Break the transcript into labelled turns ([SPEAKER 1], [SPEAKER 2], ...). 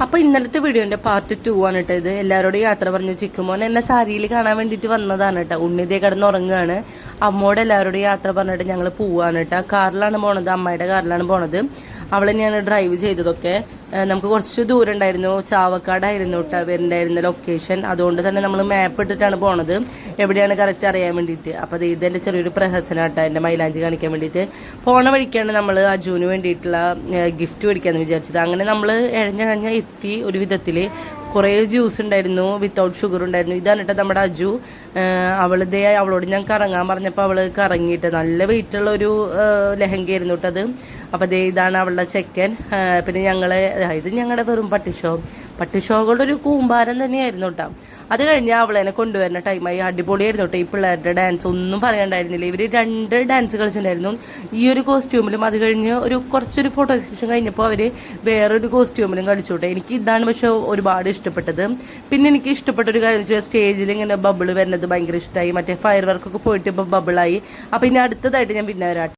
[SPEAKER 1] അപ്പോൾ ഇന്നലത്തെ വീഡിയോൻ്റെ പാർട്ട് 2 ആണ് കേട്ടോ ഇത്. എല്ലാവരോടും യാത്ര പറഞ്ഞു. ചിക്കുമോൻ എന്നെ സാരിയിൽ കാണാൻ വേണ്ടിയിട്ട് വന്നതാണ് കേട്ടോ. ഉണ്ണിതേ കിടന്നുറങ്ങുകയാണ്. അമ്മോട് എല്ലാവരോടും യാത്ര പറഞ്ഞിട്ട് ഞങ്ങൾ പോവാണ് കേട്ടോ. കാറിലാണ് പോണത്, അമ്മയുടെ കാറിലാണ് പോണത്. അവൾ തന്നെയാണ് ഡ്രൈവ് ചെയ്തതൊക്കെ. നമുക്ക് കുറച്ച് ദൂരം ഉണ്ടായിരുന്നു, ചാവക്കാടായിരുന്നു കേട്ടോ വരുന്നുണ്ടായിരുന്ന ലൊക്കേഷൻ. അതുകൊണ്ട് തന്നെ നമ്മൾ മാപ്പ് ഇട്ടിട്ടാണ് പോണത്, എവിടെയാണ് കറക്റ്റ് അറിയാൻ വേണ്ടിയിട്ട്. അപ്പോൾ ഇതെൻ്റെ ചെറിയൊരു പ്രഹസനാട്ടോ, എൻ്റെ മൈലാഞ്ചി കാണിക്കാൻ വേണ്ടിയിട്ട്. പോണ വഴിക്കാണ് നമ്മൾ അജുവിന് വേണ്ടിയിട്ടുള്ള ഗിഫ്റ്റ് മേടിക്കാമെന്ന് വിചാരിച്ചത്. അങ്ങനെ നമ്മൾ ഇഴഞ്ഞഴഞ്ഞ എത്തി. ഒരു വിധത്തിൽ കുറേ ജ്യൂസ് ഉണ്ടായിരുന്നു, വിത്തൗട്ട് ഷുഗർ ഉണ്ടായിരുന്നു. ഇതാണ് കേട്ടോ നമ്മുടെ അജു. അവളോട് ഞാൻ കറങ്ങാൻ പറഞ്ഞപ്പോൾ അവൾ കറങ്ങിയിട്ട് നല്ല വെയിറ്റുള്ള ഒരു ലെഹങ്കയായിരുന്നു കേട്ടോ അത്. അപ്പോൾ ഇതാണ് അവളുടെ ചെക്കൻ. പിന്നെ ഇത് ഞങ്ങളുടെ വെറും പട്ടിഷോകളുടെ ഒരു കൂമ്പാരം തന്നെയായിരുന്നു കേട്ടോ. അത് കഴിഞ്ഞ് അവളെന്നെ കൊണ്ടുവരുന്ന ടൈമായി. അടിപൊളിയായിരുന്നു കേട്ടോ. ഈ പിള്ളേരുടെ ഡാൻസ് ഒന്നും പറയാണ്ടായിരുന്നില്ല. ഇവർ 2 ഡാൻസ് കളിച്ചിട്ടുണ്ടായിരുന്നു ഈ ഒരു കോസ്റ്റ്യൂമിലും. അത് കഴിഞ്ഞ് കുറച്ചൊരു ഫോട്ടോ സെക്ഷൻ കഴിഞ്ഞപ്പോൾ അവർ വേറൊരു കോസ്റ്റ്യൂമിലും കളിച്ചു കേട്ടോ. എനിക്ക് ഇതാണ് പക്ഷേ ഒരുപാട് ഇഷ്ടപ്പെട്ടത്. പിന്നെ എനിക്ക് ഇഷ്ടപ്പെട്ട ഒരു കാര്യം വെച്ചാൽ സ്റ്റേജിൽ ഇങ്ങനെ ബബിൾ വരുന്നത് ഭയങ്കര ഇഷ്ടമായി. മറ്റേ ഫയർ വർക്കൊക്കെ പോയിട്ട് ഇപ്പോൾ ബബിളായി. അപ്പോൾ ഇനി അടുത്തതായിട്ട് ഞാൻ പിന്നെ വരാം.